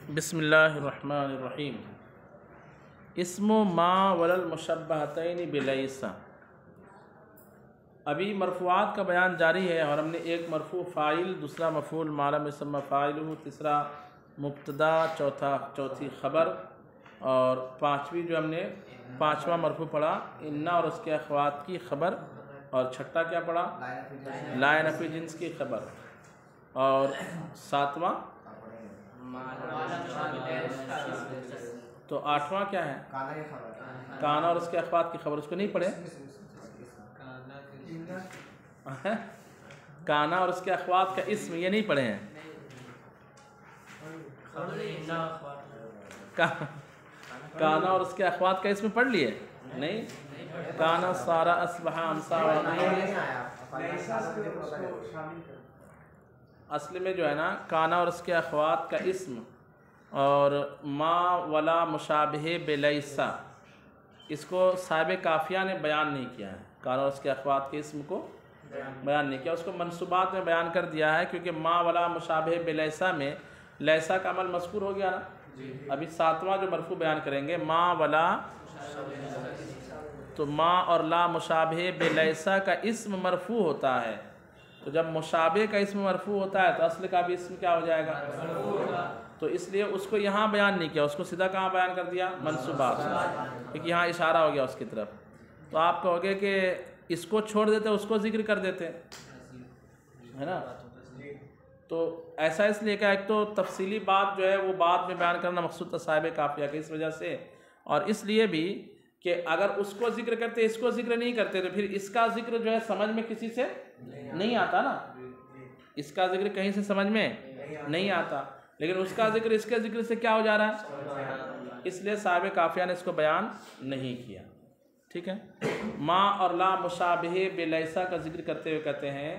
بسم اللہ الرحمن الرحیم۔ اسم ما وللمشبہتین بلیسا۔ ابھی مرفوعات کا بیان جاری ہے اور ہم نے ایک مرفوع فاعل، دوسرا مفعول ما لم یسمى فاعلہ، تیسرا مبتدا، چوتھی خبر اور پانچواں مرفوع پڑھا ان اور اس کے اخوات کی خبر، اور چھٹا کیا پڑھا؟ لا نفی جنس کی خبر، اور ساتواں تو آٹھواں کیا ہے؟ کانا اور اس کے اخوات کی خبر۔ اس کو نہیں پڑھے؟ کانا اور اس کے اخوات کا اسم، یہ نہیں پڑھے ہیں؟ کانا اور اس کے اخوات کا اسم پڑھ لیے؟ نہیں؟ کانا سارا اصبح امسا، اصل میں جو ہے نا کانا اور اس کے اخوات کا اسم اور ما ولا مشابہ بلیسا، اس کو صاحب کافیہ نے بیان نہیں کیا ہے۔ کانا اور اس کے اخوات کے اسم کو بیان نہیں کیا، اس کو منصوبات میں بیان کر دیا ہے، کیونکہ ما ولا مشابہ بلیسا میں لیسا کا عمل مذکور ہو گیا نا۔ ابھی ساتواں جو مرفوع بیان کریں گے ما ولا، تو ما اور لا مشابہ بلیسا کا اسم مرفوع ہوتا ہے، تو جب مشابہ کا اسم مرفوع ہوتا ہے تو اصل کا بھی اسم کیا ہو جائے گا؟ تو اس لیے اس کو یہاں بیان نہیں کیا، اس کو سیدھا کہاں بیان کر دیا؟ منصوبات، کیونکہ یہاں اشارہ ہو گیا اس کی طرف۔ تو آپ کہو گے کہ اس کو چھوڑ دیتے اس کو ذکر کر دیتے، ہے نا؟ تو ایسا اس لیے کہ ایک تو تفصیلی بات جو ہے وہ بعد میں بیان کرنا مقصود تھا صاحب کافیہ کی اس وجہ سے، اور اس لیے بھی کہ اگر اس کو ذکر کرتے اس کو ذکر نہیں کرتے تو پھر اس کا ذکر جو ہے سمجھ میں کسی سے نہیں آتا نا، اس کا ذکر کہیں سے سمجھ میں نہیں آتا، لیکن اس کا ذکر اس کے ذکر سے کیا ہو جا رہا ہے، اس لیے صاحب کافیہ نے اس کو بیان نہیں کیا۔ ٹھیک ہے؟ ما اور لا مشابہ بلیسا کا ذکر کرتے ہوئے کہتے ہیں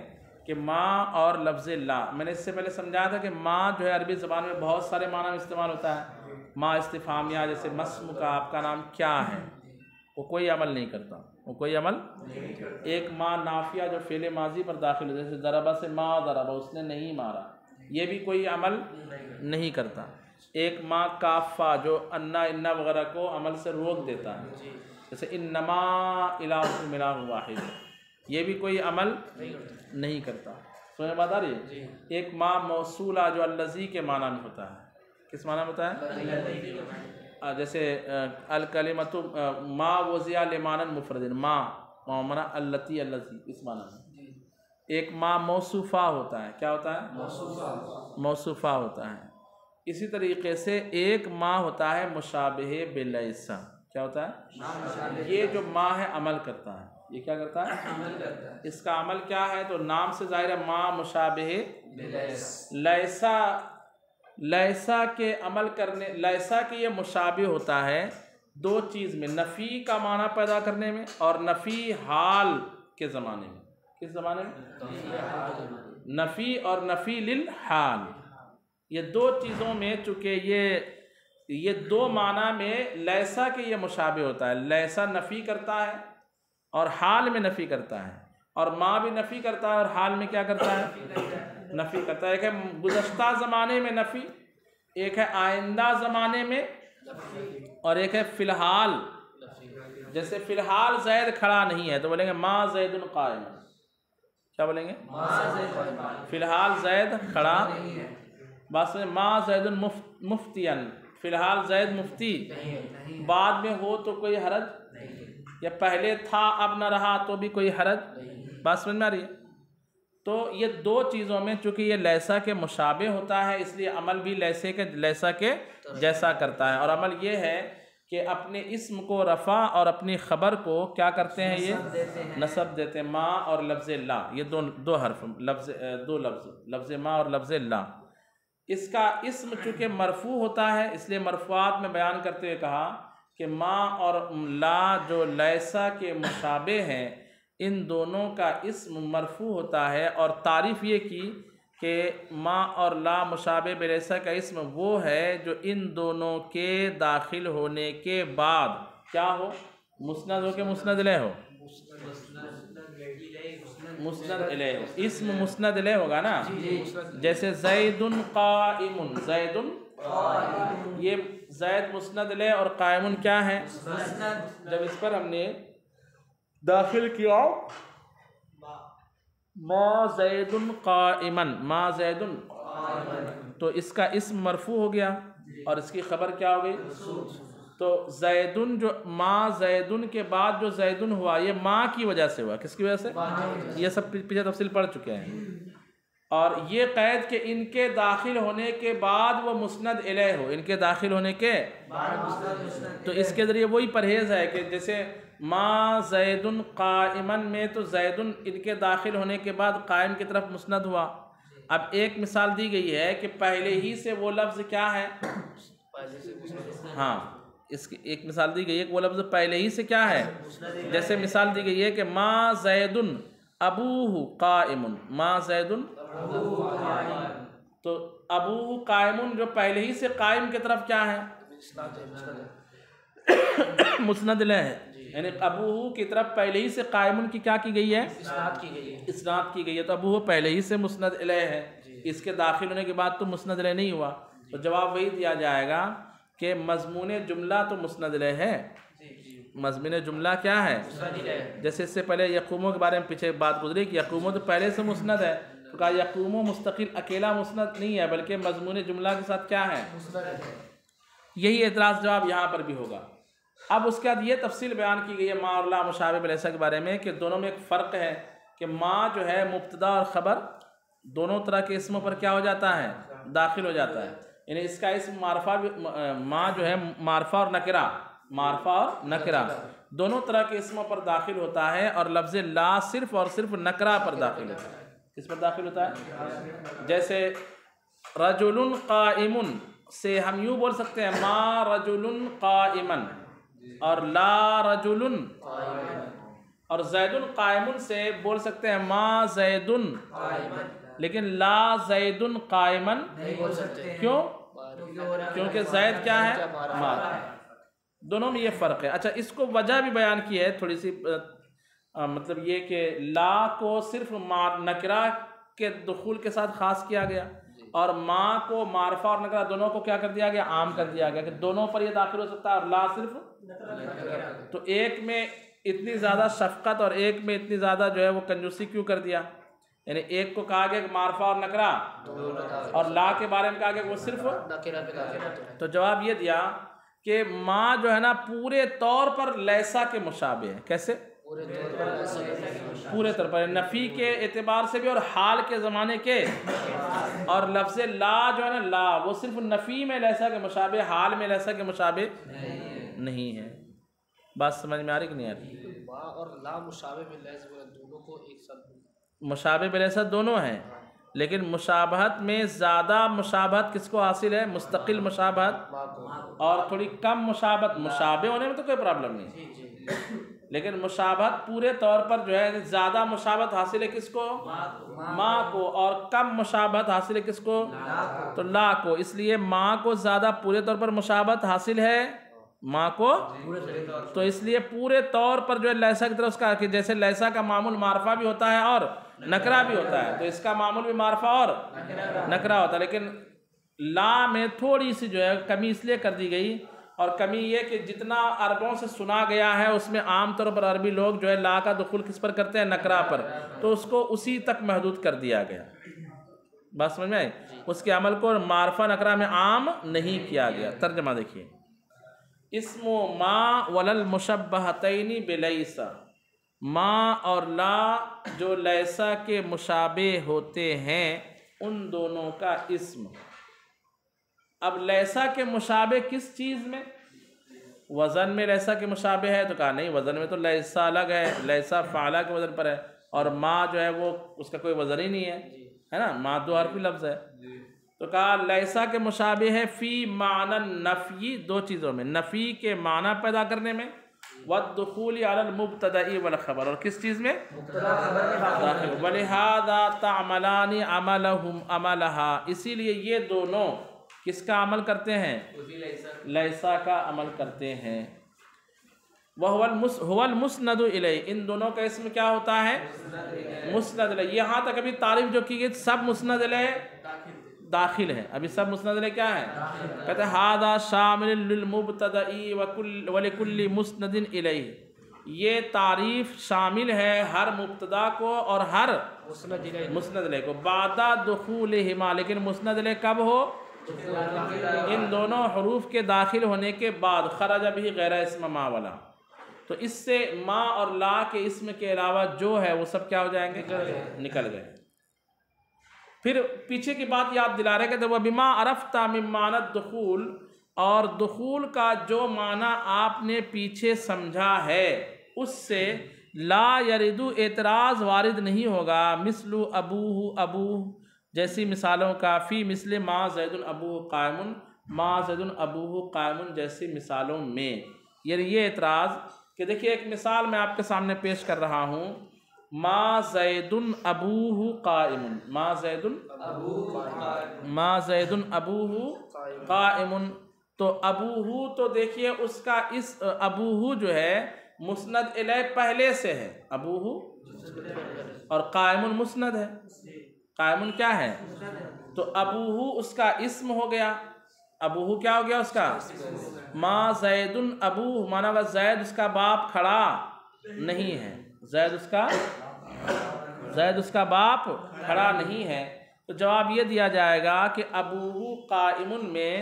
کہ ما اور لفظ لا، میں نے اس سے پہلے سمجھایا تھا کہ ما جو ہے عربی زبان میں بہت سارے معنی میں استعمال ہوتا ہے۔ ما استفہامیہ، جیسے مسم کا، آپ کا نام کیا ہے، وہ کوئی عمل نہیں کرتا، وہ کوئی عمل۔ ایک ما نافیہ جو فعل ماضی پر داخل ہوتا ہے، جیسے ضربہ سے ما ضربہ، اس نے نہیں مارا، یہ بھی کوئی عمل نہیں کرتا۔ ایک ما کافہ جو انا انا وغیرہ کو عمل سے روک دیتا ہے، جیسے انما الہکم الہ واحد، یہ بھی کوئی عمل نہیں کرتا۔ سمجھ بات آ رہی ہے؟ ایک ما موصولہ جو الذی کے معنی میں ہوتا ہے، کس معنی میں ہوتا ہے؟ جیسے الکلمۃ ما وضع لمعنی مفرد، ما معنی اللتی الذی، اس معنی میں۔ ایک ما موصوفہ ہوتا ہے، کیا ہوتا ہے؟ موصوفہ ہوتا ہے۔ اسی طریقے سے ایک ما ہوتا ہے مشابہ بلیسا، کیا ہوتا ہے؟ یہ جو ما ہے عمل کرتا ہے، یہ کیا کرتا ہے؟ اس کا عمل کیا ہے؟ تو نام سے ظاہر ہے ما مشابہ لیسا، لیسا کے عمل کرنے، لیسا کے یہ مشابہ ہوتا ہے دو چیز میں، نفی کا معنی پیدا کرنے میں اور نفی حال کے زمانے میں۔ کس زمانے میں؟ نفی اور نفی للحال، یہ دو چیزوں میں، چونکہ یہ دو معنی میں لیسا کے یہ مشابہ ہوتا ہے۔ لیسا نفی کرتا ہے اور حال میں نفی کرتا ہے، اور ما بھی نفی کرتا ہے اور حال میں کیا کرتا ہے؟ نفی کرتا ہے۔ ایک ہے گزشتہ زمانے میں نفی، ایک ہے آئندہ زمانے میں، اور ایک ہے فی الحال۔ جیسے فی الحال زید کھڑا نہیں ہے تو بولیں گے ما زید قائم، کیا بولیں گے؟ فی الحال زید کھڑا، بات میں ما زید مفتین، فی الحال زید مفتی، بعد میں ہو تو کوئی حرج، یا پہلے تھا اب نہ رہا تو بھی کوئی حرج، بات سمجھ میں آ رہی ہے؟ تو یہ دو چیزوں میں چونکہ یہ لیسا کے مشابہ ہوتا ہے، اس لیے عمل بھی لیسا کے جیسا کرتا ہے، اور عمل یہ ہے کہ اپنے اسم کو رفع اور اپنی خبر کو کیا کرتے ہیں؟ یہ نصب دیتے ہیں۔ ما اور لفظ لا، یہ دو حرف، دو لفظ ما اور لفظ لا، اس کا اسم چونکہ مرفوع ہوتا ہے اس لیے مرفوعات میں بیان کرتے ہوئے کہا کہ ما اور لا جو لیسا کے مشابہ ہیں، ان دونوں کا اسم مرفوع ہوتا ہے، اور تعریف یہ کی کہ ما اور لا مشابہ بلیسا کا اسم وہ ہے جو ان دونوں کے داخل ہونے کے بعد کیا ہو؟ مسند ہو کہ مسند الیہ ہو؟ مسند الیہ ہو، اسم مسند الیہ ہوگا نا، جیسے زید قائم، زید یہ زید مسند لے اور قائم کیا ہے؟ جب اس پر ہم نے داخل کیا ما زید قائمن، ما زید، تو اس کا اسم مرفوع ہو گیا اور اس کی خبر کیا ہو گئی؟ تو زیدن، جو ما زیدن کے بعد جو زیدن ہوا یہ ما کی وجہ سے ہوا۔ کس کی وجہ سے؟ یہ سب پیچھے تفصیل پڑھ چکے ہیں۔ اور یہ قید کہ ان کے داخل ہونے کے بعد وہ مسند الیہ ہو، ان کے داخل ہونے کے تو اس کے ذریعے وہی پرہیز ہے کہ جیسے ما زیدن قائمن میں تو زیدن ان کے داخل ہونے کے بعد قائم کی طرف مسند ہوا۔ اب ایک مثال دی گئی ہے کہ پہلے ہی سے وہ لفظ کیا ہے؟ ہاں، اس کی ایک مثال دی گئی ہے کہ وہ لفظ پہلے ہی سے کیا ہے؟ جیسے مثال دی گئی ہے کہ ما زیدن ابوہ قائم، ما زیدن، تو ابوہ قائم جو پہلے ہی سے قائم کی طرف کیا ہے؟ مسند الیہ ہے، یعنی ابوہ کی طرف پہلے ہی سے قائم کی کیا کی گئی ہے؟ اسناد کی گئی ہے، تو ابوہ پہلے ہی سے مسند الیہ ہے، اس کے داخل ہونے کے بعد تو مسند الیہ نہیں ہوا، تو جواب وہی دیا جائے گا کہ مضمون جملہ تو مسند الیہ ہے۔ مضمون جملہ کیا ہے؟ جیسے اس سے پہلے یقوموں کے بارے میں پیچھے بات گزری کہ یقوموں تو پہلے سے مسند ہے، تو کہا یقوموں مستقل اکیلا مسند نہیں ہے بلکہ مضمون جملہ کے ساتھ کیا ہے؟ یہی اعتراض جواب یہاں پر بھی ہوگا۔ اب اس کے بعد یہ تفصیل بیان کی گئی ہے ما اور لا مشابہ بلیسا کے بارے میں کہ دونوں میں ایک فرق ہے کہ ما جو ہے مبتدا اور خبر دونوں طرح کے اسموں پر کیا ہو جاتا ہے؟ داخل ہو جاتا ہے، یعنی اس کا اسم معرفہ ما جو ہے معرفہ اور نکرہ، معرفہ اور نکرہ دونوں طرح کے اسموں پر داخل ہوتا ہے، اور لفظ لا صرف اور صرف نکرہ پر داخل ہوتا ہے۔ کس پر داخل ہوتا ہے؟ جیسے رجل قائم سے ہم یوں بول سکتے ہیں ما رجل قائمن، اور لا رجل، اور زید قائم سے بول سکتے ہیں ما زید، لیکن لا زید قائمن نہیں بول سکتے۔ کیوں؟ کیونکہ زید کیا ہے؟ ما۔ دونوں میں یہ فرق ہے۔ اچھا، اس کو وجہ بھی بیان کی ہے تھوڑی سی، مطلب یہ کہ لا کو صرف نکرہ کے دخول کے ساتھ خاص کیا گیا، اور ما کو معرفہ اور نکرہ دونوں کو کیا کر دیا گیا؟ عام کر دیا گیا کہ دونوں پر یہ داخل ہو سکتا ہے، اور لا صرف تو ایک میں اتنی زیادہ شفقت اور ایک میں اتنی زیادہ جو ہے وہ کنجوسی کیوں کر دیا؟ یعنی ایک کو کہا گیا کہ معرفہ اور نکرہ، اور لا کے بارے میں کہا گیا کہ وہ صرف، تو جواب یہ دیا کہ ما جو ہے نا پورے طور پر لیسا کے مشابہ ہے۔ کیسے؟ پورے طور پر، نفی کے اعتبار سے بھی اور حال کے زمانے کے، اور لفظ لا جو ہے نا لا وہ صرف نفی میں لیسا کے مشابہ، حال میں لیسا کے مشابہ نہیں ہے۔ بات سمجھ میں آ رہی کہ نہیں آ رہی؟ ما اور لا مشابہ باللیس دونوں کو ایک ساتھ، مشابہ بلیسا دونوں ہیں، لیکن مشابہت میں زیادہ مشابہت کس کو حاصل ہے؟ مستقل مشابہت، اور تھوڑی کم مشابہت، مشابہ ہونے میں تو کوئی پرابلم نہیں، لیکن مشابہت پورے طور پر جو ہے زیادہ مشابہت حاصل ہے کس کو؟ ما کو، اور کم مشابہت حاصل ہے کس کو؟ تو لا کو۔ اس لیے ما کو زیادہ پورے طور پر مشابہت حاصل ہے، ما کو، تو اس لیے پورے طور پر جو ہے لیسا کی طرف اس کا کہ جیسے لیسا کا معمول معرفہ بھی ہوتا ہے اور نکرہ بھی ہوتا ہے، تو اس کا معمول بھی معرفہ اور نکرہ ہوتا ہے، لیکن لا میں تھوڑی سی جو ہے کمی اس لیے کر دی گئی، اور کمی یہ کہ جتنا عربوں سے سنا گیا ہے اس میں عام طور پر عربی لوگ جو ہے لا کا دخول کس پر کرتے ہیں؟ نکرہ پر، تو اس کو اسی تک محدود کر دیا گیا۔ بات سمجھ میں آئی؟ اس کے عمل کو معرفہ نکرہ میں عام نہیں کیا گیا۔ ترجمہ دیکھیے، اسم ما وللمشبہتین بلیسا، ما اور لا جو لیسا کے مشابہ ہوتے ہیں ان دونوں کا اسم۔ اب لیسا کے مشابہ کس چیز میں؟ وزن میں لیسا کے مشابہ ہے، تو کہا نہیں، وزن میں تو لیسا الگ ہے، لیسا فعلہ کے وزن پر ہے، اور ما جو ہے وہ اس کا کوئی وزن ہی نہیں ہے نا، ما دو حرفی لفظ ہے، تو کہا لیسا کے مشابہ ہے فی معنی النفی، دو چیزوں میں، نفی کے معنی پیدا کرنے میں، والدخول علی المبتدأ والخبر، اور کس چیز میں؟ ولہذا تعملان عملہم عملہا، اسی لیے یہ دونوں کس کا عمل کرتے ہیں؟ لیسا کا عمل کرتے ہیں۔ وَهُوَ الْمُسْنَدُ إِلَيْهِ، ان دونوں کا اسم کیا ہوتا ہے؟ مسند الیہ۔ یہاں تک ابھی تعریف جو کی گئی سب مسند الیہ داخل ہے. ابھی سب مسند علیہ کیا ہے؟ کہتے ہیں ھذا شامل للمبتدئی ولکل مسند الیہ. یہ تعریف شامل ہے ہر مبتدا کو اور ہر مسند علیہ کو بعد دخولہما. لیکن مسند علیہ کب ہو؟ ان دونوں حروف کے داخل ہونے کے بعد. خرج بھی غیر اسم ما والا. تو اس سے ما اور لا کے اسم کے علاوہ جو ہے وہ سب کیا ہو جائیں گے؟ نکل گئے. پھر پیچھے کی بات یاد دلا رہے کہ وَبِمَا عَرَفْتَ مِن مَّعْنَى الدُّخُولِ، اور دخول کا جو معنی آپ نے پیچھے سمجھا ہے اس سے لا یرد اعتراض وارد نہیں ہوگا. مثل ابوہ ابوہ جیسی مثالوں کا، فی مثل ما زید ابوہ قائم، ما زید ابوہ قائم جیسی مثالوں میں. یعنی یہ اعتراض کہ دیکھیے ایک مثال میں آپ کے سامنے پیش کر رہا ہوں. ما زید ابوہ قائم، ما زید ابوہ قائم. تو ابوہ تو دیکھیے اس کا اس ابوہ جو ہے مسند الیہ پہلے سے ہے ابوہ، اور قائم مسند ہے. قائم کیا ہے؟ تو ابوہ اس کا اسم ہو گیا. ابوہ کیا ہو گیا اس کا؟ ما زید ابوہ مانا وہ زید اس کا باپ کھڑا نہیں ہے. زید اس کا باپ کھڑا نہیں ہے. تو جواب یہ دیا جائے گا کہ ابوہ قائم میں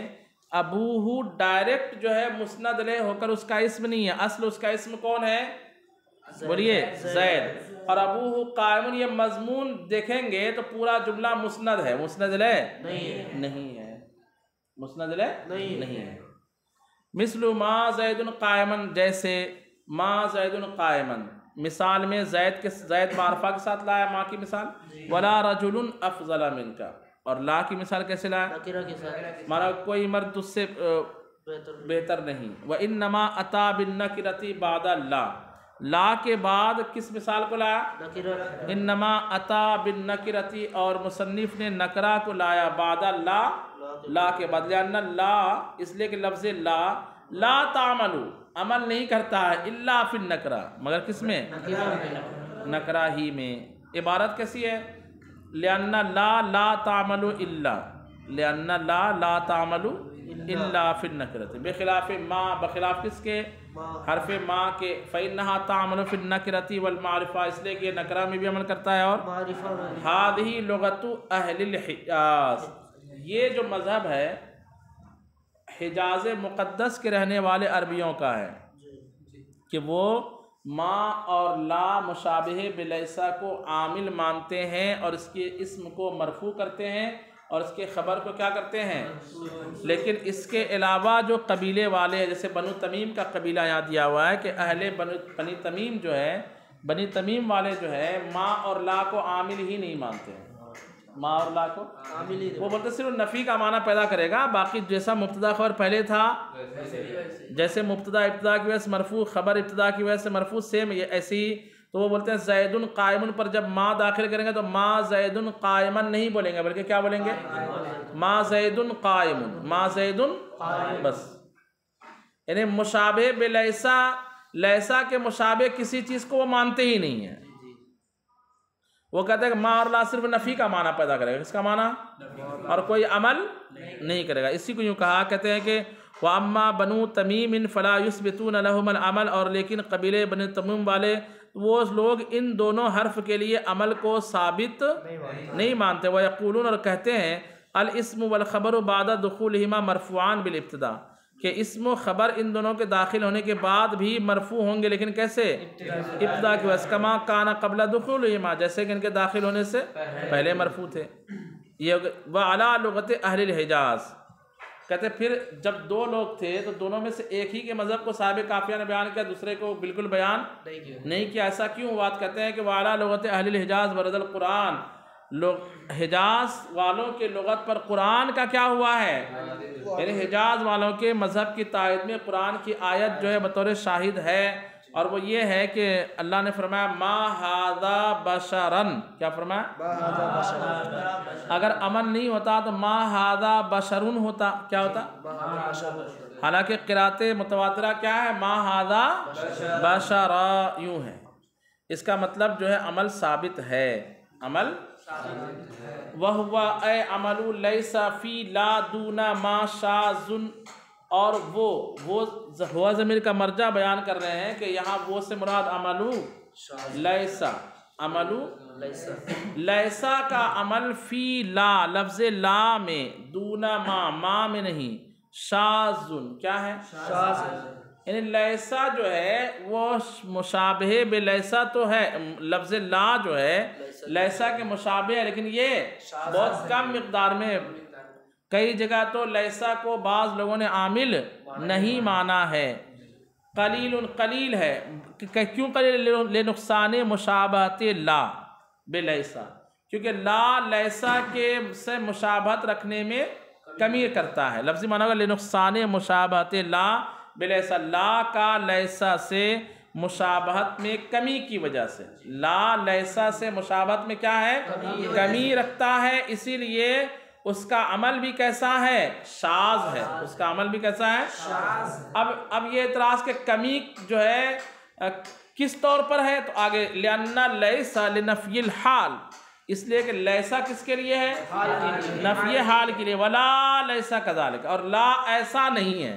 ابوہ ڈائریکٹ جو ہے مسند علیہ ہو کر اس کا اسم نہیں ہے. اصل اس کا اسم کون ہے؟ بولیے زید. اور ابوہ قائم یہ مضمون دیکھیں گے تو پورا جملہ مسند ہے. مسند علیہ نہیں ہے. مسند علیہ نہیں ہے. مثل ما زید قائمن جیسے ما زید قائمن مثال میں زید معرفہ کے ساتھ لایا ماں کی مثال. ولا رجل افضل منک، اور لا کی مثال کیسے لایا؟ مانا کوئی مرد اس سے بہتر نہیں. وانما اتی بالنکرۃ بعد لا، لا کے بعد کس مثال کو لایا؟ انما اتی بالنکرۃ، اور مصنف نے نکرہ کو لایا بعد لا، لا کے بعد. لأن لا اس لیے کہ لفظ لا تعمل عمل نہیں کرتا ہے الا فی النکرہ، مگر کس میں؟ نکرہ ہی میں. عبارت کیسی ہے؟ لأن لا تعمل الا، لأن لا تعمل الا فی النکرۃ بخلاف ما، بخلاف کس کے؟ حرف ما کے. فإنها تعمل فی النکرۃ والمعرفہ، اس لیے کہ نکرہ میں بھی عمل کرتا ہے اور ہذہ لغۃ اہل الحجاز. یہ جو مذہب ہے حجاز مقدس کے رہنے والے عربیوں کا ہے کہ وہ ما اور لا مشابہ بلیسا کو عامل مانتے ہیں اور اس کے اسم کو مرفوع کرتے ہیں اور اس کے خبر کو کیا کرتے ہیں. لیکن اس کے علاوہ جو قبیلے والے ہیں جیسے بنو تمیم کا قبیلہ یہاں دیا ہوا ہے کہ اہل بنی تمیم جو ہے، بنی تمیم والے جو ہے ما اور لا کو عامل ہی نہیں مانتے ہیں. ما اور لا کو وہ بولتے صرف نفی کا معنی پیدا کرے گا، باقی جیسا مبتدا خبر پہلے تھا، جیسے مبتدا ابتدا کی وجہ سے مرفوع، خبر ابتدا کی وجہ سے مرفوع، سیم یہ ایسی. تو وہ بولتے ہیں زید قائم پر جب ما داخل کریں گے تو ما زید قائمن نہیں بولیں گے بلکہ کیا بولیں گے؟ ما زید قائم، ما زید بس. یعنی مشابہ بلیسا، لیسا کے مشابہ کسی چیز کو وہ مانتے ہی نہیں ہیں. وہ کہتے ہیں کہ ما اور لا صرف نفی کا معنی پیدا کرے گا، اس کا معنی اور کوئی عمل نہیں کرے گا. اسی کو یوں کہا کہتے ہیں کہ وَأَمَّا بَنُو تَمِيمٍ فَلَا يُثْبِتُونَ لَهُمَ الْعَمَلَ، اور لیکن قبیلے بنی تمیم والے وہ لوگ ان دونوں حرف کے لیے عمل کو ثابت نہیں مانتے. وَيَقُولُونَ، اور کہتے ہیں الاسم والخبر بعد دخولہما مرفوعان بالابتداء، کہ اسم و خبر ان دونوں کے داخل ہونے کے بعد بھی مرفوع ہوں گے لیکن کیسے؟ ابتدا کی وجہ کما کانا قبل دخولہما، جیسے کہ ان کے داخل ہونے سے پہلے مرفوع تھے. یہ وعلی لغت اہل الحجاز. کہتے پھر جب دو لوگ تھے تو دونوں میں سے ایک ہی کے مذہب کو صاحب قافیہ نے بیان کیا، دوسرے کو بالکل بیان نہیں کیا. ایسا کیوں بات کہتے ہیں کہ وعلی لغت اہل الحجاز ورد القرآن، حجاز والوں کے لغت پر قرآن کا کیا ہوا ہے؟ یعنی حجاز والوں کے مذہب کی تائید میں قرآن کی آیت جو ہے بطور شاہد ہے، اور وہ یہ ہے کہ اللہ نے فرمایا ما ھذا بشرن، کیا فرمایا؟ اگر امن نہیں ہوتا تو ما ھذا بشرن ہوتا، کیا ہوتا؟ حالانکہ قرات متواترہ کیا ہے؟ ما ھذا بشرا یوں ہے. اس کا مطلب جو ہے عمل ثابت ہے، عمل وہو اے عمل لیس فی لا دون ما شاذ، اور وہ ہوا ضمیر کا مرجع بیان کر رہے ہیں کہ یہاں وہ سے مراد عملو لیسا، عملو لیسا کا عمل فی لا لفظ لا میں، دون ما میں نہیں، شاذ کیا ہے؟ شاذ، یعنی لیسا جو ہے وہ مشابہ بے لیسا تو ہے، لفظ لا جو ہے لیسا کے مشابہ ہے، لیکن یہ بہت کم مقدار میں، کئی جگہ تو لیسا کو بعض لوگوں نے عامل نہیں مانا ہے، قلیل ہے، کیوں قلیل؟ لنقصان مشابہت لا بے لیسا، کیونکہ لا لیسا کے سے مشابہت رکھنے میں کمی کرتا ہے، لفظی معنی ہوگا لنقصان مشابہت لا بے لیسا، لا کا لیسا سے مشابہت میں کمی کی وجہ سے، لا لیسا سے مشابہت میں کیا ہے؟ کمی رکھتا ہے، اسی لیے اس کا عمل بھی کیسا ہے؟ شاذ ہے، اس کا عمل بھی کیسا ہے؟ شاذ۔ اب یہ اعتراض کہ کمی جو ہے کس طور پر ہے، تو آگے لِأَنَّ لَيْسَ لِنَفْيِ الْحَالِ، اس لیے کہ لیسا کس کے لیے ہے؟ نفی حال کے لیے، وَلَا لَيْسَ كَذَلِكَ، اور لا ایسا نہیں ہے،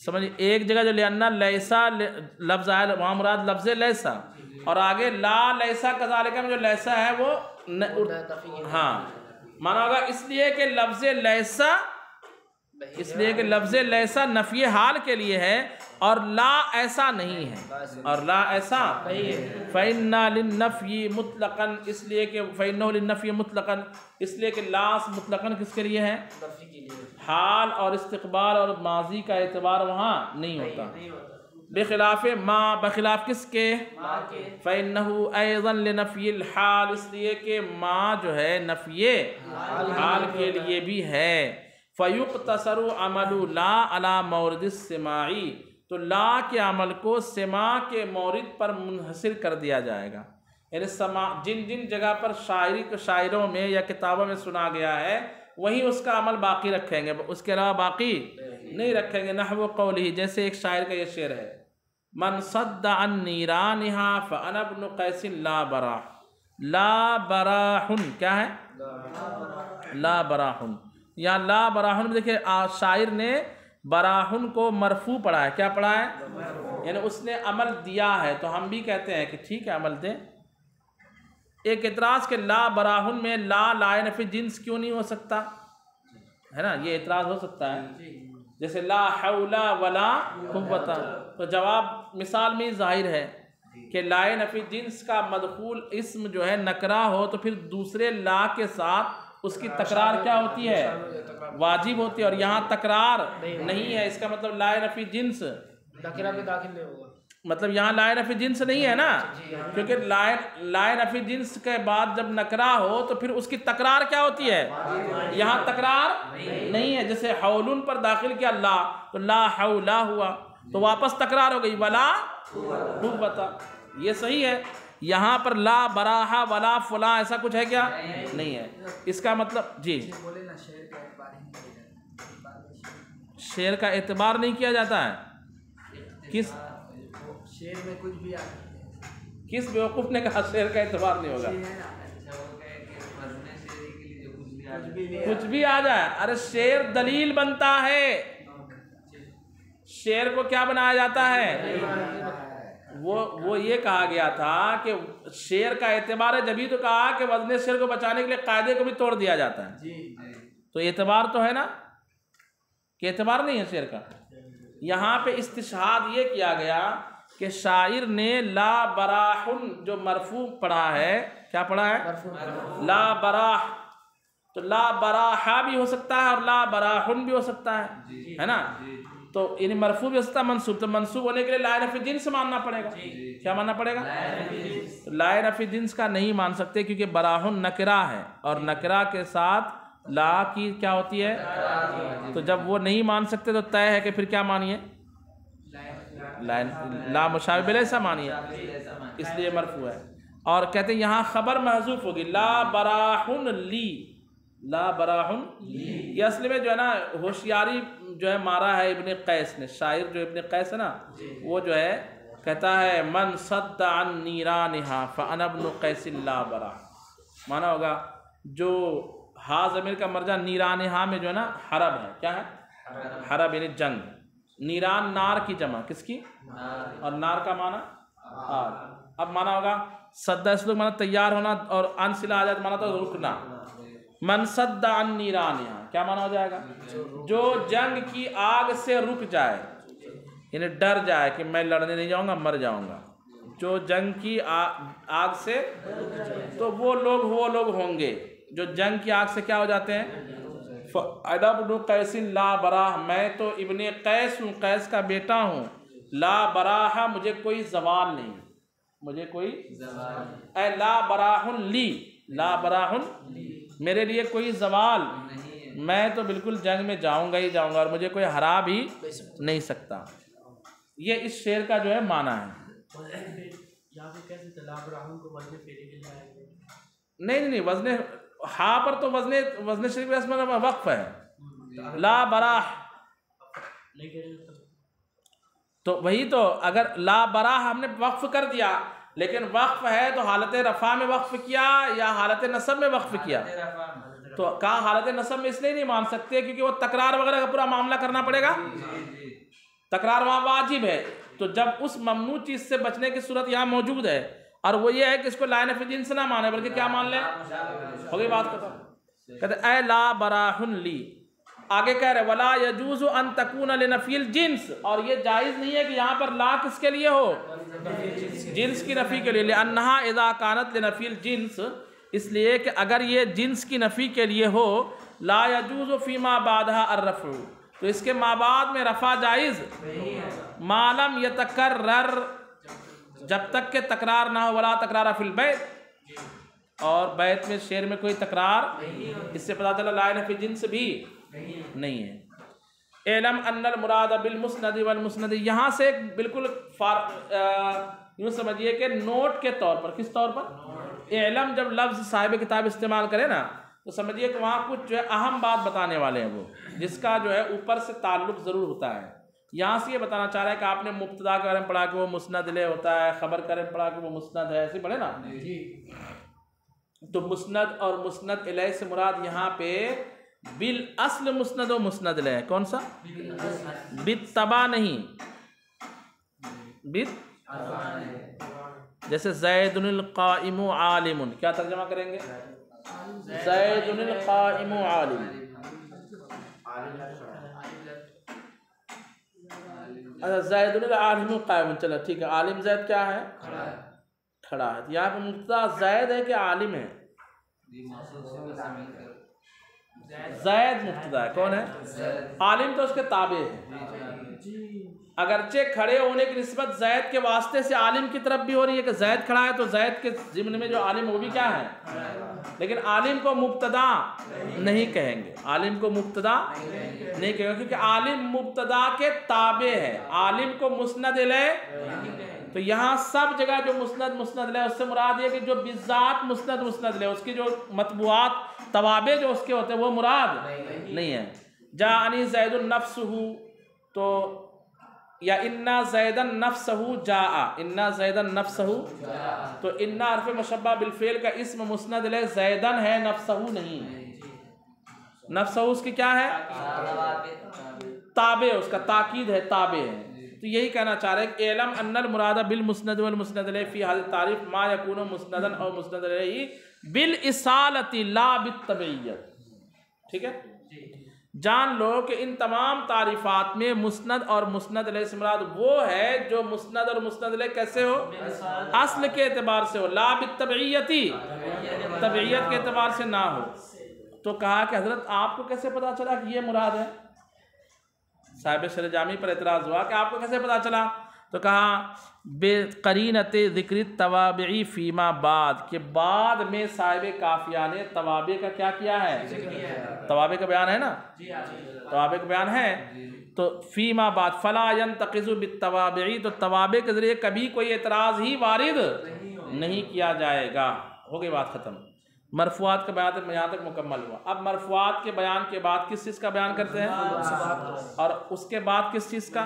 سمجھیں ایک جگہ جو لِأَنَّ لیسا لفظ آیا وہاں مراد لفظ لیسا، اور آگے لا لیسا كَذَلِكَ میں جو لیسا ہے وہ ہاں مانا ہوگا، اس لیے کہ لفظ لیسا نفی حال کے لیے ہے، اور لا ایسا نہیں ہے، اور لا ایسا فَإِنَّ لِلنَّفْيِ مُطْلَقًا، اس لیے کہ فَإِنَّهُ لِلنَّفْيِ مُطْلَقًا، اس لیے کہ لا مطلقاً کس کے لیے ہے؟ حال اور استقبال اور ماضی کا اعتبار وہاں نہیں ہوتا، بخلاف ما، بخلاف کس کے؟ فَإِنَّهُ أَيْضًا لِنَفْيِ الْحَالِ، اس لیے کہ ما جو ہے نفی حال کے لیے بھی ہے، فَيُقْتَصَرُ عَمَلُ لَا عَلَى مَوْرِدِ السِّمَاعِ، تو لا کے عمل کو سماع کے مورد پر منحصر کر دیا جائے گا، یعنی جن جگہ پر شاعروں میں یا کتابوں میں سنا گیا ہے وہیں اس کا عمل باقی رکھیں گے، اس کے علاوہ باقی نہیں رکھیں گے، نحو قولہ، جیسے ایک شاعر کا یہ شعر ہے، من صد عن نیرانها فانا ابن قیس لا براح، لا براح کیا ہے؟ لا براح، یا لا براح میں دیکھیں شاعر نے براحن کو مرفوع پڑھا ہے، کیا پڑھا ہے؟ یعنی اس نے عمل دیا ہے، تو ہم بھی کہتے ہیں کہ ٹھیک ہے عمل دیں۔ ایک اعتراض کہ لا براحن میں لا لائے نفی جنس کیوں نہیں ہو سکتا ہے نا، یہ اعتراض ہو سکتا ہے، جیسے لا حول ولا قوت، تو جواب مثال میں ظاہر ہے کہ لائے نفی جنس کا مدخول اسم جو ہے نکرہ ہو تو پھر دوسرے لا کے ساتھ اس کی تکرار کیا ہوتی ہے؟ واجب ہوتی ہے، اور یہاں تکرار نہیں ہے، اس کا مطلب لائے نفی جنس نکرہ میں داخل نہیں ہوگا، مطلب یہاں لائے نفی جنس نہیں ہے نا، کیونکہ لائے نفی جنس کے بعد جب نکرہ ہو تو پھر اس کی تکرار کیا ہوتی ہے؟ یہاں تکرار نہیں ہے، جیسے حولن پر داخل کیا لا تو لا حولا ہوا تو واپس تکرار ہو گئی، ولا قوت، یہ صحیح ہے۔ یہاں پر لا براح ولا فلاں ایسا کچھ ہے کیا؟ نہیں ہے، اس کا مطلب جی شعر کا اعتبار نہیں کیا جاتا ہے، کس شعر میں کچھ بھی کس بیوقوف نے کہا شعر کا اعتبار نہیں ہوگا؟ کچھ بھی آ جائے، ارے شعر دلیل بنتا ہے، شعر کو کیا بنایا جاتا ہے؟ وہ یہ کہا گیا تھا کہ شعر کا اعتبار ہے، جبھی تو کہا کہ وزن شعر کو بچانے کے لیے قاعدے کو بھی توڑ دیا جاتا ہے، تو اعتبار تو ہے نا، کہ اعتبار نہیں ہے شعر کا۔ یہاں پہ استشہاد یہ کیا گیا کہ شاعر نے لا براحن جو مرفوع پڑھا ہے، کیا پڑھا ہے؟ لا براح، تو لا براحا بھی ہو سکتا ہے اور لا براحن بھی ہو سکتا ہے نا، تو یعنی مرفوع بھی ہو سکتا ہے، منصوب، تو منصوب ہونے کے لیے لائے نفی جنس ماننا پڑے گا، کیا ماننا پڑے گا؟ لائے نفی جنس کا نہیں مان سکتے، کیونکہ براحن نکرہ ہے اور نکرہ کے ساتھ لا کی کیا ہوتی ہے؟ تو جب وہ نہیں مان سکتے تو طے ہے کہ پھر کیا مانیے؟ لا مشابہ بلیسا مانیے، اس لیے مرفوع ہے۔ اور کہتے ہیں یہاں خبر محذوف ہوگی، لا براحن لی، لا براحن، یہ اصل میں جو ہے نا ہوشیاری جو ہے مارا ہے ابن قیس نے، شاعر جو ابن قیس ہے نا، وہ جو ہے کہتا ہے من صد عن نیرانها فانا ابن قیس لا براح، مانا ہوگا جو ہا ضمیر کا مرجع نیران ہا میں جو ہے نا حرب ہے، کیا ہے؟ حرب یعنی جنگ. نیران نار کی جمع، کس کی؟ اور نار کا معنی آگ. اب مانا ہوگا صد اسلوب مانا تیار ہونا، اور ان صلہ آ جائے مانا تو رکنا. من صد عن نیرانہا کیا مانا ہو جائے گا؟ جو جنگ کی آگ سے رک جائے، یعنی ڈر جائے کہ میں لڑنے نہیں جاؤں گا، مر جاؤں گا. جو جنگ کی آگ سے، تو وہ لوگ ہوں گے جو جنگ کی آگ سے کیا ہو جاتے ہیں؟ انا ابن قیس لا براہ، میں تو ابن قیس ہوں، قیس کا بیٹا ہوں. لا براہ مجھے کوئی زوال نہیں، مجھے کوئی اے لا براہ لی، لا براہ میرے لیے کوئی زوال، میں تو بالکل جنگ میں جاؤں گا ہی جاؤں گا، اور مجھے کوئی ہرا بھی نہیں سکتا. یہ اس شعر کا جو ہے معنی ہے. نہیں وزن ہا پر تو وزن شریف اسم وقف ہے. لا براہ تو وہی تو، اگر لا براہ ہم نے وقف کر دیا، لیکن وقف ہے تو حالت رفع میں وقف کیا یا حالت نصب میں وقف کیا؟ تو کہا حالت نصب میں اس لیے نہیں مان سکتے کیونکہ وہ تکرار وغیرہ کا پورا معاملہ کرنا پڑے گا. تکرار وہاں واجب ہے. تو جب اس ممنوع چیز سے بچنے کی صورت یہاں موجود ہے، اور وہ یہ ہے کہ اس کو لا نفی جنس نہ مانے بلکہ کیا مان لیں؟ ہو گئی بات ختم. کہتے اے لا براہ لی، آگے کہہ رہے ولا یجوز ان تکون لنفی الجنس، اور یہ جائز نہیں ہے کہ یہاں پر لا کس کے لیے ہو؟ جنس کی نفی کے لیے. لانہا اذا کانت لنفی الجنس، اس لیے کہ اگر یہ جنس کی نفی کے لیے ہو، لا یجوز فیما بعدها الرفع، تو اس کے ما بعد میں رفع جائز ما لم یتکرر، جب تک کہ تکرار نہ ہو. ولا تکرار فی البیت، اور بیت میں شعر میں کوئی تکرار، اس سے پتہ چلا لا نفی جنس بھی نہیں ہے. اعلم ان المراد بالمسند والمسند، یہاں سے بالکل یوں سمجھیے کہ نوٹ کے طور پر. کس طور پر؟ اعلم جب لفظ صاحب کتاب استعمال کرے نا تو سمجھیے کہ وہاں کچھ جو ہے اہم بات بتانے والے ہیں، وہ جس کا جو ہے اوپر سے تعلق ضرور ہوتا ہے. یہاں سے یہ بتانا چاہ رہا ہے کہ آپ نے مبتدا کے بارے میں پڑھا کہ وہ مسند لے ہوتا ہے، خبر کے بارے میں پڑھا کہ وہ مسند ہے، ایسے پڑھے نا. تو مسند اور مسند الیہ سے مراد یہاں پہ بالاصل مسند و مسند الیہ کون سا؟ بالتبع نہیں، جیسے زید القائم عالم، کیا ترجمہ کریں گے؟ زید القائم عالم. اچھا زید العالم قائم، چلو ٹھیک ہے. عالم زید کیا ہے؟ کھڑا ہے. یہاں پہ مبتدا زید ہے کہ عالم ہے؟ زید مبتدا ہے. کون ہے؟ عالم تو اس کے تابع ہے. اگرچہ کھڑے ہونے کی نسبت زید کے واسطے سے عالم کی طرف بھی ہو رہی ہے کہ زید کھڑا ہے تو زید کے ضمن میں جو عالم وہ بھی کیا ہے، لیکن عالم کو مبتدا نہیں کہیں گے. عالم کو مبتدا نہیں کہیں گے کیونکہ عالم مبتدا کے تابع ہے. عالم کو مسند الیہ، تو یہاں سب جگہ جو مسند الیہ اس سے مراد یہ کہ جو بالذات مسند الیہ، اس کی جو مطبوعات توابع جو اس کے ہوتے ہیں وہ مراد نہیں ہے. جاءنی زید نفسہ، تو یا انا زیدن نفسہ جاء، انا زیدن نفسہ، تو انا حرف مشبہ بالفعل کا اسم مسند الیہ زیدن ہے، نفسہ نہیں. نفسہ اس کی کیا ہے؟ تابع، اس کا تاکید ہے، تابع ہے. تو یہی کہنا چاہ رہے ہیں کہ اعلم ان المراد بالمسند والمسند الیہ فی هذا التعریف ما یکون مسندا او مسند الیہ بالاصالۃ لا بالتبعیت. ٹھیک ہے، جان لو کہ ان تمام تعریفات میں مسند اور مسند الیہ سے مراد وہ ہے جو مسند اور مسند الیہ کیسے ہو؟ اصل کے اعتبار سے ہو، لا بالتبعیتی، تبعیت کے اعتبار سے نہ ہو. تو کہا کہ حضرت آپ کو کیسے پتا چلا کہ یہ مراد ہے؟ صاحب شرح جامی پر اعتراض ہوا کہ آپ کو کیسے پتا چلا؟ تو کہا بے قرینت ذکر التوابع فیما بعد، کہ بعد میں صاحب کافیہ نے توابع کا کیا کیا ہے؟ توابع کا بیان ہے نا، توابع کا بیان ہے. تو فیما بعد فلا ينتقض بالتوابع، تو توابع کے ذریعے کبھی کوئی اعتراض ہی وارد نہیں کیا جائے گا. ہو گئی بات ختم. مرفوعات کا بیان یہاں تک مکمل ہوا. اب مرفوعات کے بیان کے بعد کس چیز کا بیان کرتے ہیں؟ اور اس کے بعد کس چیز کا؟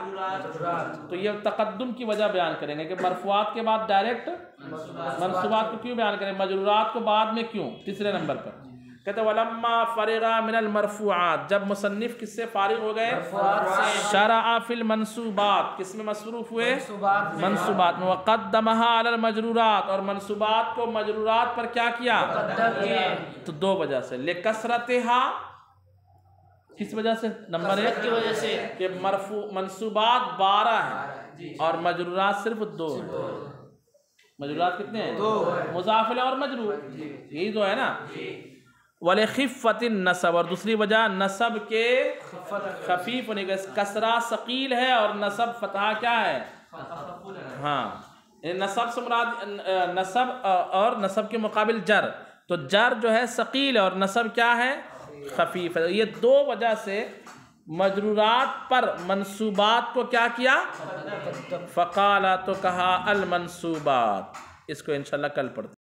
تو یہ تقدم کی وجہ بیان کریں گے کہ مرفوعات کے بعد ڈائریکٹ منصوبات کو کیوں بیان کریں، مجرورات کو بعد میں کیوں؟ تیسرے نمبر پر کہتے ہیں وَلَمَّا فَرِغَ مِنَ الْمَرْفُوعَاتِ، جب مصنف کس سے فارغ ہو گئے؟ شرع فی المنصوبات، کس میں مصروف ہوئے؟ منصوبات میں، وَقَدَّمَهَا عَلَى الْمَجْرُورَاتِ، اور منصوبات کو مجرورات پر کیا کیا؟ تو دو وجہ سے، لِكَثْرَتِهَا، کس وجہ سے؟ نمبر ایک کی وجہ سے کہ منصوبات 12 ہیں اور مجرورات صرف 2 ہیں۔ مجرورات کتنے ہیں؟ 2، مضاف الیہ اور مجرور، یہی دو ہے نا۔ وَلِخِفَّةِ النَّصَب، اور دوسری وجہ نصب کے خفیف ہونے کا، کسرہ ثقیل ہے اور نصب فتحہ کیا ہے؟ ہاں، نصب سے مراد نصب اور نصب کے مقابل جر، تو جر جو ہے ثقیل ہے اور نصب کیا ہے؟ خفیف ہے۔ یہ دو وجہ سے مجرورات پر منصوبات کو کیا کیا؟ فقالا، تو کہا المنصوبات۔ اس کو انشاءاللہ کل پڑھتے ہیں۔